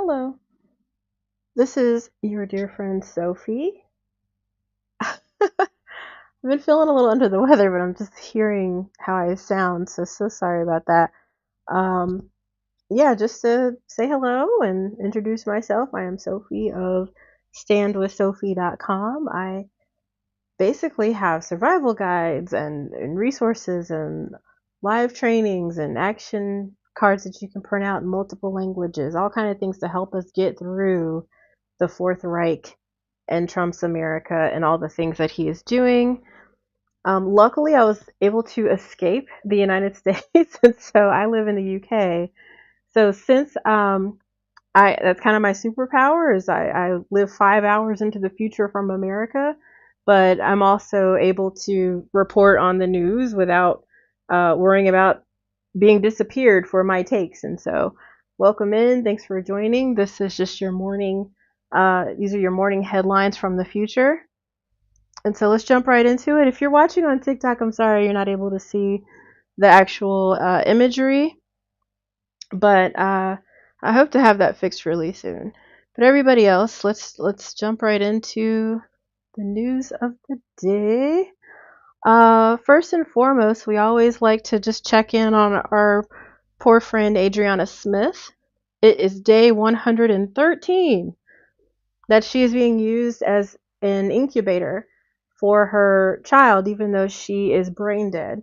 Hello, this is your dear friend Sophie. I've been feeling a little under the weather, but I'm just hearing how I sound, so sorry about that. Um, yeah, just to say hello and introduce myself, I am Sophie of standwithsophie.com. I basically have survival guides and resources and live trainings and action cards that you can print out in multiple languages, all kind of things to help us get through the Fourth Reich and Trump's America and all the things that he is doing. Luckily, I was able to escape the United States, and so I live in the UK. So since I that's kind of my superpower is I live 5 hours into the future from America, but I'm also able to report on the news without worrying about being disappeared for my takes. And so, welcome in. Thanks for joining. This is just your morning. These are your morning headlines from the future. And so let's jump right into it. If you're watching on TikTok, I'm sorry you're not able to see the actual imagery, but I hope to have that fixed really soon. But everybody else, let's jump right into the news of the day. First and foremost, we always like to just check in on our poor friend Adriana Smith. It is day 113 that she is being used as an incubator for her child, even though she is brain dead.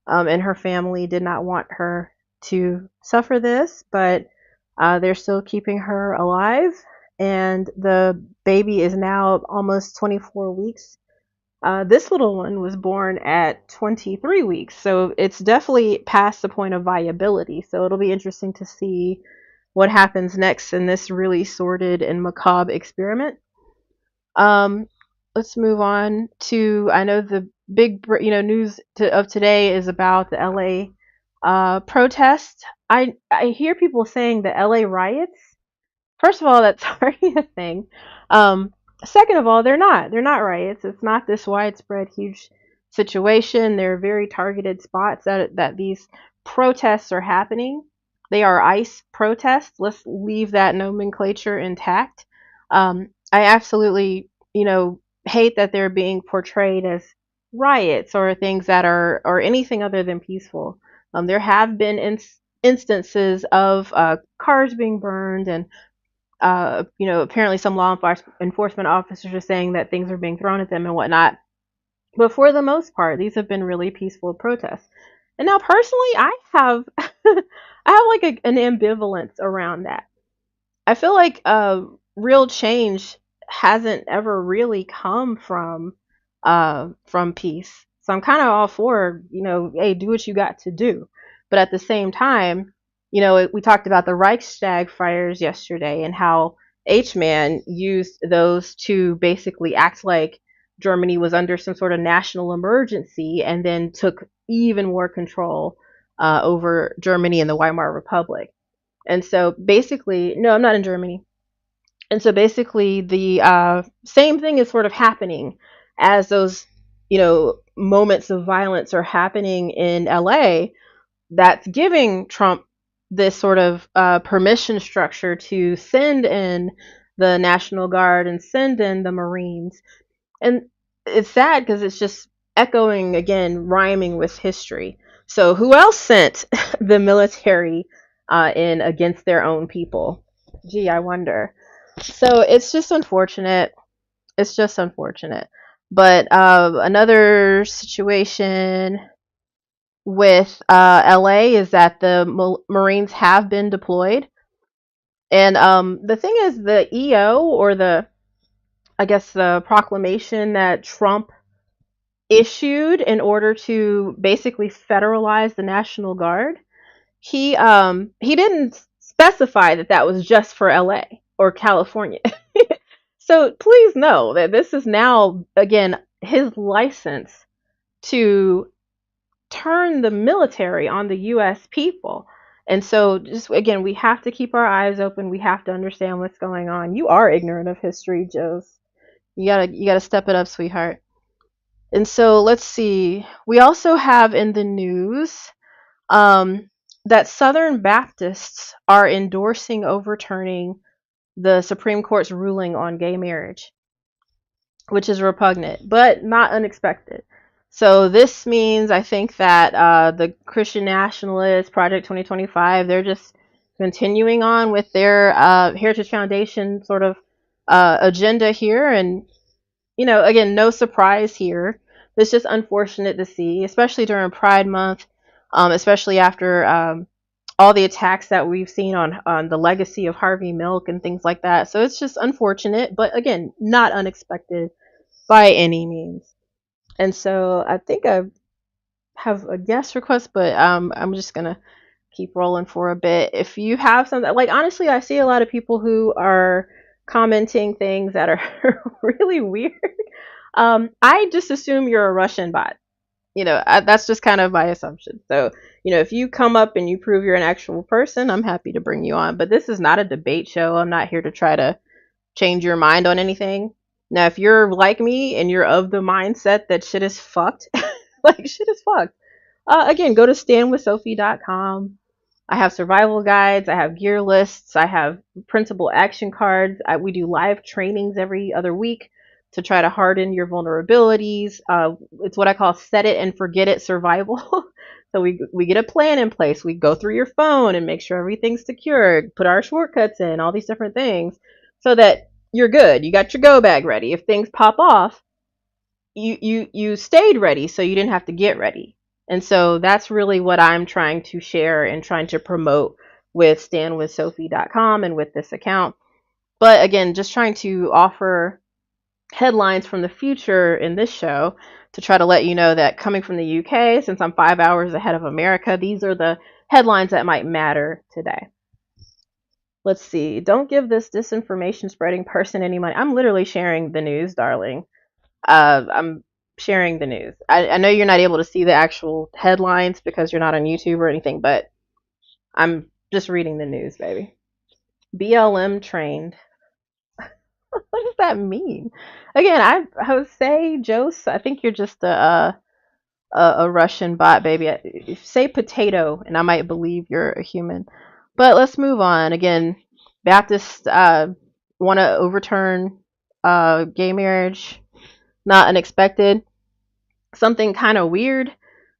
And her family did not want her to suffer this, but they're still keeping her alive. And the baby is now almost 24 weeks. This little one was born at 23 weeks, so it's definitely past the point of viability. So it'll be interesting to see what happens next in this really sordid and macabre experiment. Um, let's move on to, I know the big news of today is about the LA protest. I hear people saying the LA riots. First of all, that's already a thing. Um, Second of all, they're not riots. It's not this widespread huge situation. They're very targeted spots that these protests are happening. They are ICE protests. Let's leave that nomenclature intact. I absolutely, hate that they're being portrayed as riots or things that are or anything other than peaceful. There have been instances of cars being burned and apparently some law enforcement officers are saying that things are being thrown at them and whatnot. But for the most part, these have been really peaceful protests. And now, personally, I have I have like an ambivalence around that. I feel like real change hasn't ever really come from peace. So I'm kind of all for, hey, do what you got to do. But at the same time, we talked about the Reichstag fires yesterday and how H-Man used those to basically act like Germany was under some sort of national emergency and then took even more control over Germany and the Weimar Republic. And so basically, no, I'm not in Germany. And so basically, the same thing is sort of happening as those, moments of violence are happening in LA. That's giving Trump this sort of permission structure to send in the National Guard and send in the Marines. And it's sad because it's just echoing again, rhyming with history. So who else sent the military in against their own people? Gee, I wonder. So it's just unfortunate. It's just unfortunate. But another situation with LA is that the Marines have been deployed. And the thing is, the EO, or I guess, the proclamation that Trump issued in order to basically federalize the National Guard, he didn't specify that that was just for LA or California. So please know that this is now again his license to turn the military on the US people. And so just again, we have to keep our eyes open. We have to understand what's going on. You are ignorant of history, Joes. You gotta step it up, sweetheart. And so let's see. We also have in the news um, that Southern Baptists are endorsing overturning the Supreme Court's ruling on gay marriage, which is repugnant, but not unexpected. So this means, I think, that the Christian Nationalists, Project 2025, they're just continuing on with their Heritage Foundation sort of agenda here. And, again, no surprise here. It's just unfortunate to see, especially during Pride Month, especially after all the attacks that we've seen on the legacy of Harvey Milk and things like that. So it's just unfortunate, but again, not unexpected by any means. And so I think I have a guest request, but I'm just gonna keep rolling for a bit. If you have something, like, honestly, I see a lot of people who are commenting things that are really weird. I just assume you're a Russian bot. That's just kind of my assumption. So, if you come up and you prove you're an actual person, I'm happy to bring you on. But this is not a debate show. I'm not here to try to change your mind on anything. Now, if you're like me and you're of the mindset that shit is fucked, like, shit is fucked, again, go to standwithsophie.com. I have survival guides, I have gear lists, I have principal action cards. We do live trainings every other week to try to harden your vulnerabilities. It's what I call set it and forget it survival. So we get a plan in place. We go through your phone and make sure everything's secured, put our shortcuts in, all these different things, so that you're good. You got your go bag ready. If things pop off, you stayed ready, so you didn't have to get ready. And so that's really what I'm trying to share and trying to promote with standwithsophie.com and with this account. But again, just trying to offer headlines from the future in this show to try to let you know that coming from the UK, since I'm 5 hours ahead of America, these are the headlines that might matter today. Let's see. Don't give this disinformation spreading person any money. I'm literally sharing the news, darling. I'm sharing the news. I know you're not able to see the actual headlines because you're not on YouTube or anything, but I'm just reading the news, baby. BLM trained. What does that mean? Again, Jose, Jose, I think you're just a Russian bot, baby. Say potato, and I might believe you're a human. But let's move on. Again, Baptists want to overturn gay marriage. Not unexpected. Something kind of weird.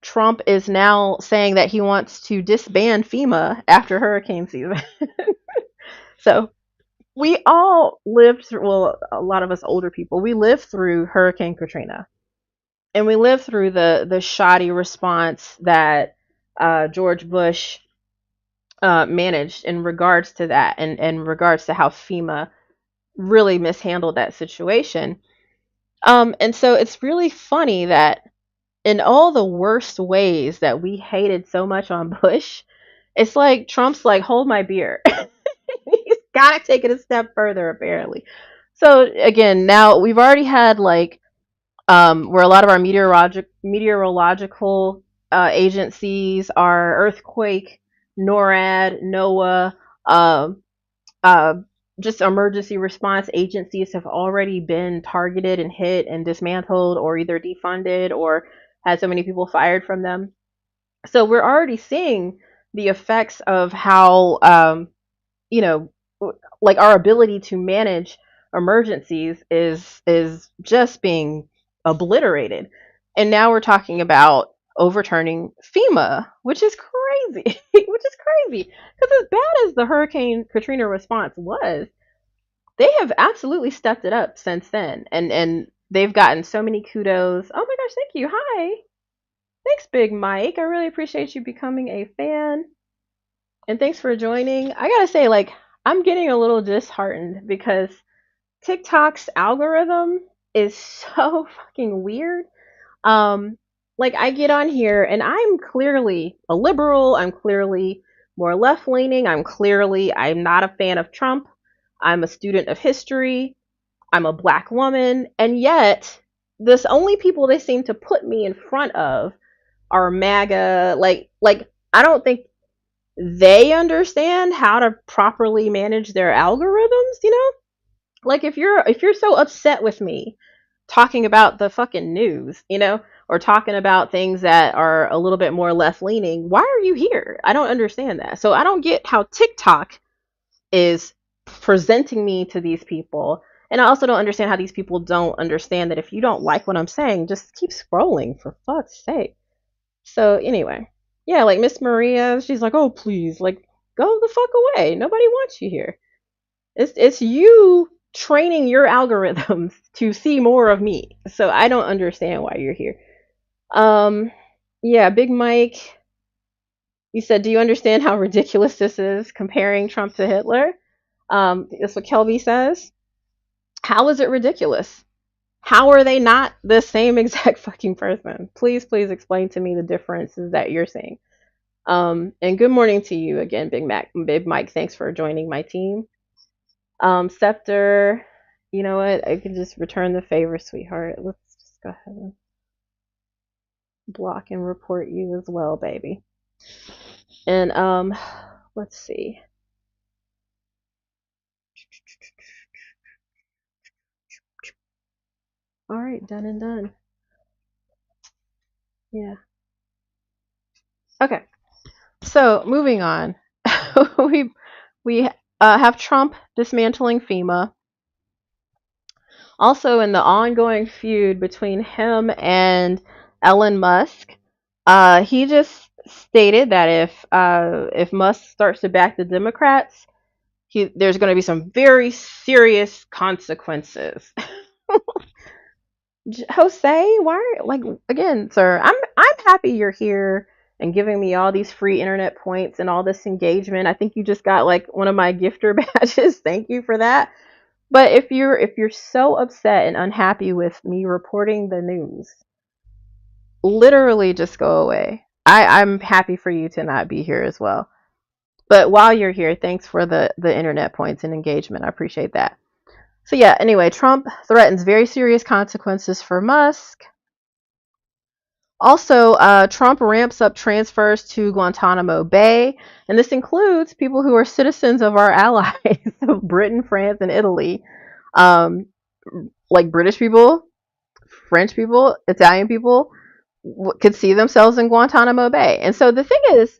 Trump is now saying that he wants to disband FEMA after hurricane season. So we all lived through, well, a lot of us older people, we lived through Hurricane Katrina. And we lived through the shoddy response that George Bush managed in regards to that, and in regards to how FEMA really mishandled that situation. And so it's really funny that in all the worst ways that we hated so much on Bush, it's like Trump's like, hold my beer. He's got to take it a step further, apparently. So again, now we've already had like where a lot of our meteorological agencies, our earthquake, NORAD, NOAA, uh, just emergency response agencies have already been targeted and hit and dismantled, or either defunded, or had so many people fired from them. So we're already seeing the effects of how, you know, like our ability to manage emergencies is just being obliterated. And now we're talking about overturning FEMA, which is crazy, which is crazy. Because as bad as the Hurricane Katrina response was, they have absolutely stepped it up since then. And they've gotten so many kudos. Oh my gosh, thank you. Hi. Thanks, Big Mike. I really appreciate you becoming a fan. And thanks for joining. I gotta say, like, I'm getting a little disheartened because TikTok's algorithm is so fucking weird. Like, I get on here and I'm clearly a liberal. I'm clearly more left leaning. I'm not a fan of Trump. I'm a student of history. I'm a black woman. And yet, this only people they seem to put me in front of are MAGA. Like I don't think they understand how to properly manage their algorithms, you know? Like if you're so upset with me talking about the fucking news, you know, or talking about things that are a little bit more left leaning, why are you here? I don't understand that. So I don't get how TikTok is presenting me to these people. And I also don't understand how these people don't understand that if you don't like what I'm saying, just keep scrolling for fuck's sake. So anyway, yeah, like Miss Maria, she's like, oh please, like go the fuck away. Nobody wants you here. It's you training your algorithms to see more of me. So I don't understand why you're here. Um, yeah, Big Mike, you said, do you understand how ridiculous this is comparing Trump to Hitler? That's what Kelby says. How is it ridiculous? How are they not the same exact fucking person? Please explain to me the differences that you're seeing. And good morning to you again, Big Mike. Thanks for joining my team. Scepter, you know what? I can just return the favor, sweetheart. Let's just go ahead and block and report you as well, baby. And let's see. All right, done and done. Yeah. Okay. So moving on, we have Trump dismantling FEMA. Also, in the ongoing feud between him and Elon Musk, he just stated that if Musk starts to back the Democrats, there's going to be some very serious consequences. Jose, why? Like again, sir, I'm happy you're here and giving me all these free internet points and all this engagement. I think you just got like one of my gifter badges. Thank you for that. But if you're so upset and unhappy with me reporting the news, literally just go away. I'm happy for you to not be here as well. But while you're here, thanks for the internet points and engagement. I appreciate that. So yeah, anyway, Trump threatens very serious consequences for Musk. Also, Trump ramps up transfers to Guantanamo Bay, and this includes people who are citizens of our allies, of Britain, France, and Italy, um, like British people, French people, Italian people, could see themselves in Guantanamo Bay. And so the thing is,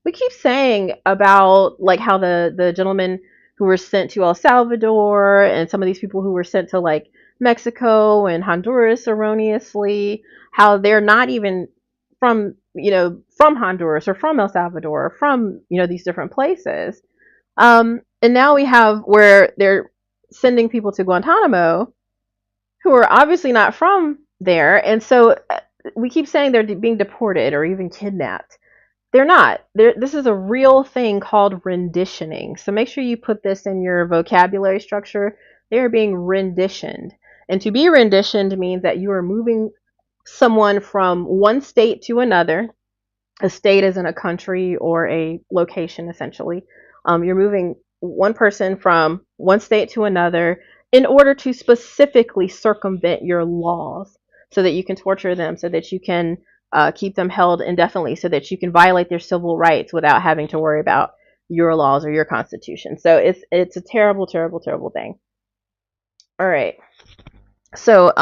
we keep saying about like how the gentlemen who were sent to El Salvador and some of these people who were sent to like Mexico and Honduras erroneously, how they're not even from Honduras or from El Salvador or from these different places. And now we have where they're sending people to Guantanamo who are obviously not from there, and so we keep saying they're being deported or even kidnapped. They're not. This is a real thing called renditioning. So make sure you put this in your vocabulary structure. They are being renditioned. And to be renditioned means that you are moving someone from one state to another. A state isn't a country or a location, essentially. You're moving one person from one state to another in order to specifically circumvent your laws so that you can torture them, so that you can keep them held indefinitely, so that you can violate their civil rights without having to worry about your laws or your constitution. So it's a terrible, terrible, terrible thing. All right. So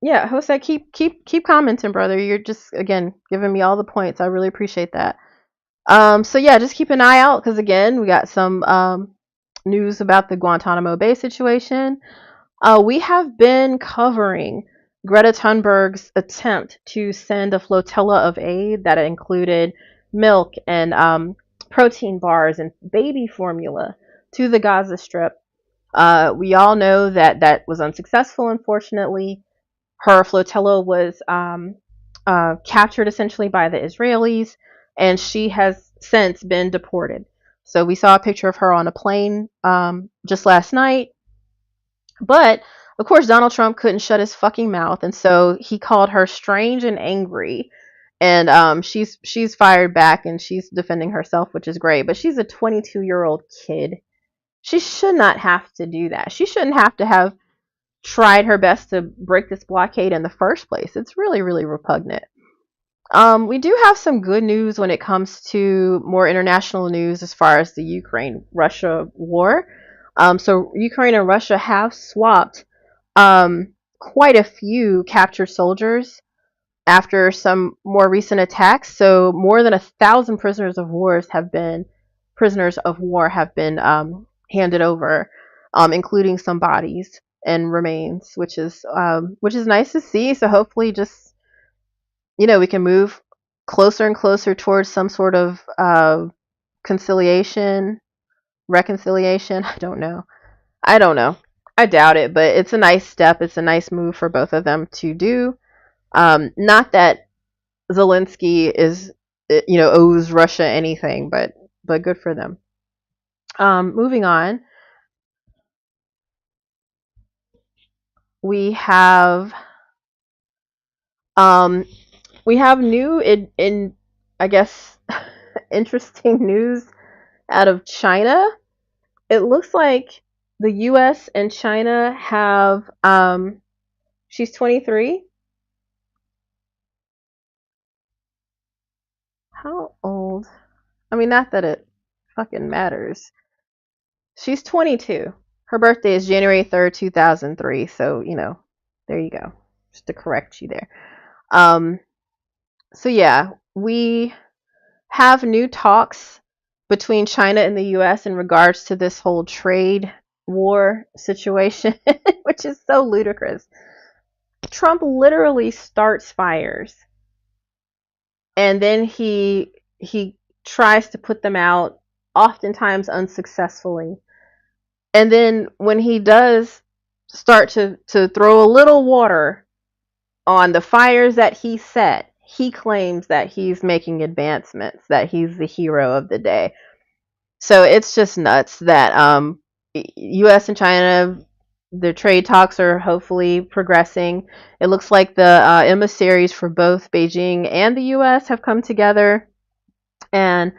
yeah, Jose, keep commenting, brother. You're just again giving me all the points. I really appreciate that. So yeah, just keep an eye out because again, we got some news about the Guantanamo Bay situation. We have been covering Greta Thunberg's attempt to send a flotilla of aid that included milk and protein bars and baby formula to the Gaza Strip. We all know that that was unsuccessful, unfortunately. Her flotilla was captured essentially by the Israelis, and she has since been deported. So we saw a picture of her on a plane just last night. But of course, Donald Trump couldn't shut his fucking mouth, and so he called her strange and angry. And she's fired back, and she's defending herself, which is great. But she's a 22-year-old kid. She should not have to do that. She shouldn't have to have tried her best to break this blockade in the first place. It's really, really repugnant. We do have some good news when it comes to more international news as far as the Ukraine-Russia war. So Ukraine and Russia have swapped quite a few captured soldiers after some more recent attacks. So more than 1,000 prisoners of war have been handed over, including some bodies and remains, which is nice to see. So hopefully, just we can move closer and closer towards some sort of conciliation, reconciliation. I don't know. I doubt it, but it's a nice step. It's a nice move for both of them to do. Not that Zelensky is, owes Russia anything, but good for them. Moving on, we have um, new in I guess interesting news out of China. It looks like the U.S. and China have she's 23. How old? I mean, not that it fucking matters. She's 22. Her birthday is January 3rd, 2003. So, there you go. Just to correct you there. Um, so, yeah, we have new talks between China and the US in regards to this whole trade war situation, which is so ludicrous. Trump literally starts fires and then he tries to put them out, oftentimes unsuccessfully. And then when he does start to throw a little water on the fires that he set, he claims that he's making advancements, that he's the hero of the day. So it's just nuts that US and China, their trade talks are hopefully progressing. It looks like the emissaries for both Beijing and the US have come together, and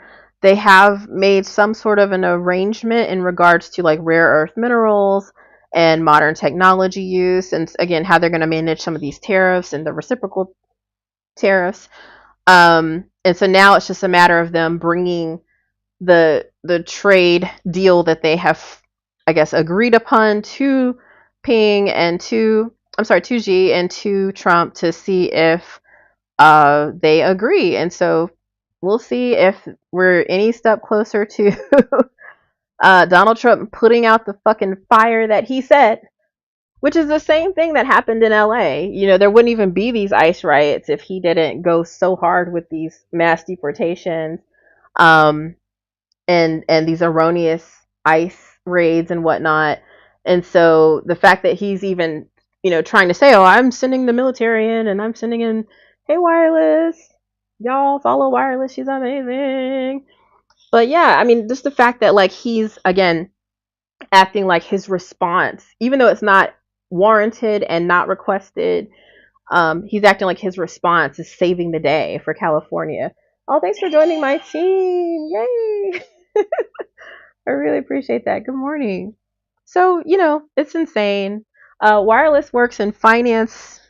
they have made some sort of an arrangement in regards to like rare earth minerals and modern technology use, and again how they're going to manage some of these tariffs and the reciprocal tariffs. And so now it's just a matter of them bringing the trade deal that they have, I guess, agreed upon to to Xi and to Trump to see if they agree. And so we'll see if we're any step closer to Donald Trump putting out the fucking fire that he said, which is the same thing that happened in LA. There wouldn't even be these ICE riots if he didn't go so hard with these mass deportations, and these erroneous ICE raids and whatnot. And so the fact that he's even, trying to say, oh, I'm sending the military in and I'm sending in, hey, Wireless, y'all follow Wireless, she's amazing. But yeah, I mean, just the fact that like he's, again, acting like his response, even though it's not warranted and not requested, he's acting like his response is saving the day for California. Oh, thanks for joining my team. Yay. I really appreciate that. Good morning. So, it's insane. Wireless works in finance,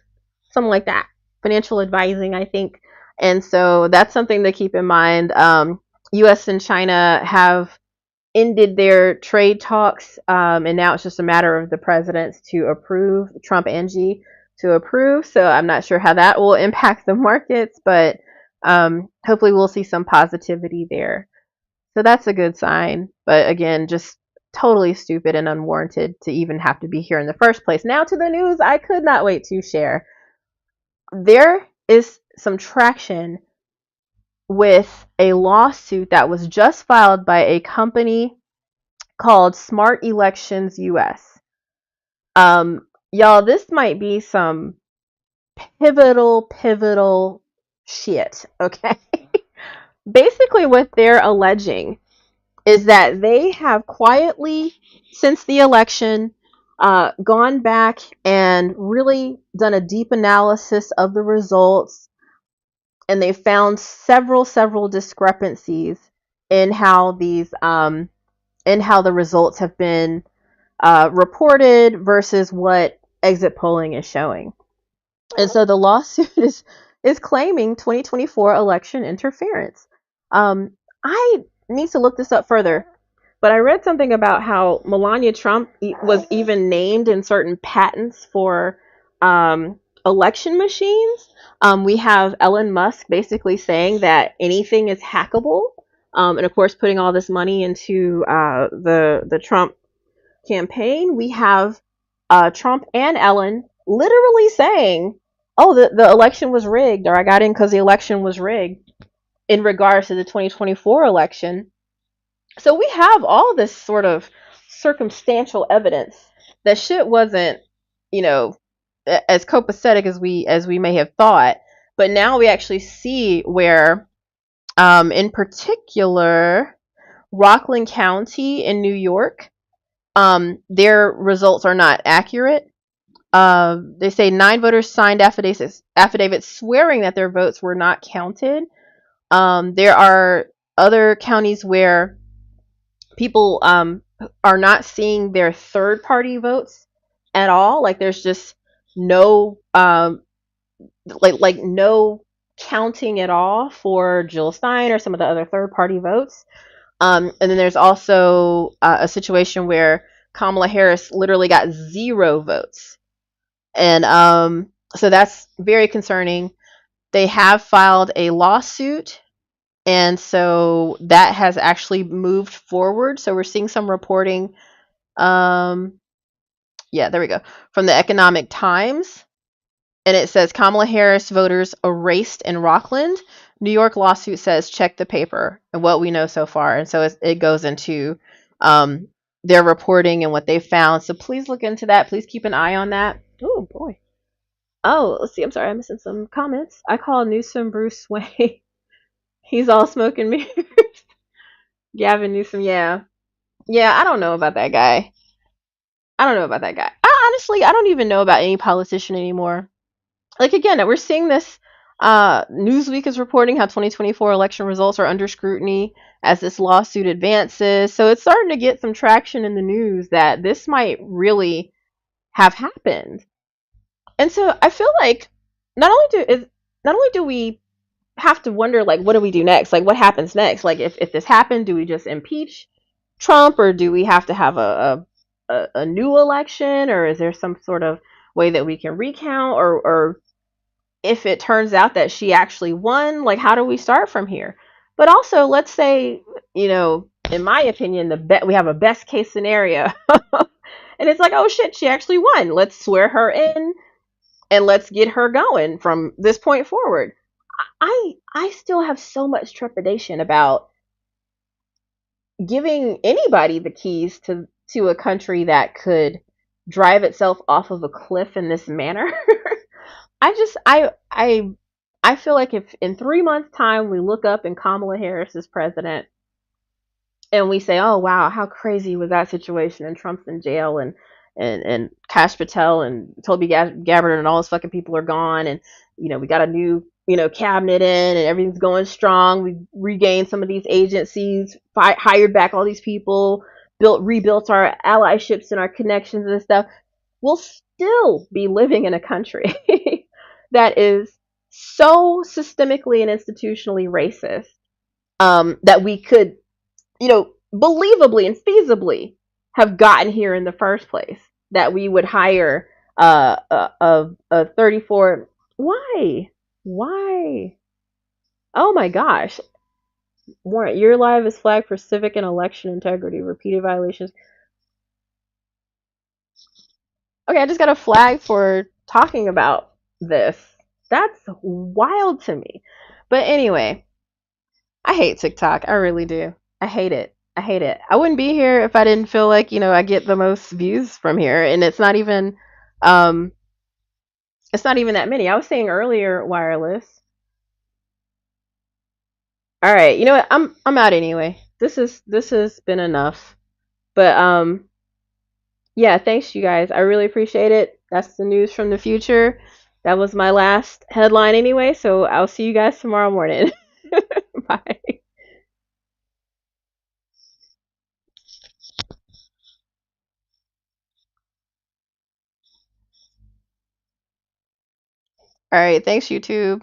something like that. Financial advising, I think. And so that's something to keep in mind. US and China have ended their trade talks, and now it's just a matter of the presidents to approve, Trump and Xi to approve. So I'm not sure how that will impact the markets, but hopefully we'll see some positivity there. So that's a good sign. But again, just totally stupid and unwarranted to even have to be here in the first place. Now to the news I could not wait to share. There is some traction with a lawsuit that was just filed by a company called Smart Elections US. Y'all, this might be some pivotal shit, okay? Basically, what they're alleging is that they have quietly, since the election, gone back and really done a deep analysis of the results, and they found several discrepancies in how these in how the results have been reported versus what exit polling is showing. And so the lawsuit is claiming 2024 election interference. I need to look this up further, but I read something about how Melania Trump was even named in certain patents for election machines. We have Elon Musk basically saying that anything is hackable. and of course putting all this money into the Trump campaign. We have Trump and Ellen literally saying, "Oh, the election was rigged," or "I got in because the election was rigged," in regards to the 2024 election. So we have all this sort of circumstantial evidence that shit wasn't, you know, as copacetic as we may have thought. But now we actually see where, in particular, Rockland County in New York, their results are not accurate. They say 9 voters signed affidavits swearing that their votes were not counted. There are other counties where people are not seeing their third party votes at all. Like there's just no no counting at all for Jill Stein or some of the other third party votes. And then there's also a situation where Kamala Harris literally got 0 votes. And so that's very concerning. They have filed a lawsuit, and so that has actually moved forward. So we're seeing some reporting. Yeah, there we go. From the Economic Times. And it says Kamala Harris voters erased in Rockland. New York lawsuit says check the paper and what we know so far. And so it goes into their reporting and what they found. So please look into that. Please keep an eye on that. Oh, boy. Oh, let's see. I'm sorry. I'm missing some comments. I call Newsom Bruce Wayne. He's all smoke and mirrors. Gavin Newsom, yeah. Yeah, I don't know about that guy. I don't know about that guy. Honestly, I don't even know about any politician anymore. Like, again, we're seeing this. Newsweek is reporting how 2024 election results are under scrutiny as this lawsuit advances. So it's starting to get some traction in the news that this might really have happened. And so I feel like not only do we have to wonder, like, what do we do next? Like, what happens next? Like, if this happened, do we just impeach Trump, or do we have to have a new election, or is there some sort of way that we can recount, or if it turns out that she actually won, like, how do we start from here? But also, let's say, in my opinion, we have a best case scenario, and it's like, oh shit, she actually won. Let's swear her in and let's get her going from this point forward. I still have so much trepidation about giving anybody the keys to a country that could drive itself off of a cliff in this manner. I just I feel like if in 3 months' time we look up and Kamala Harris is president and we say, "Oh wow, how crazy was that situation?" and Trump's in jail, and Kash Patel and Toby Gabbard and all those fucking people are gone, and we got a new cabinet in, and everything's going strong. We regained some of these agencies, hired back all these people, rebuilt our allyships and our connections and stuff. We'll still be living in a country that is so systemically and institutionally racist, that we could, believably and feasibly have gotten here in the first place. That we would hire a 34. Why? Why? Oh my gosh. Warrant, your live is flagged for civic and election integrity, repeated violations. Okay, I just got a flag for talking about this. That's wild to me. But anyway, I hate TikTok. I really do. I hate it. I hate it. I wouldn't be here if I didn't feel like, I get the most views from here. And um it's not even that many. I was saying earlier, wireless. All right, you know what? I'm out anyway. This has been enough. But yeah, thanks you guys. I really appreciate it. That's the news from the future. That was my last headline anyway, so I'll see you guys tomorrow morning. Bye. All right, thanks YouTube.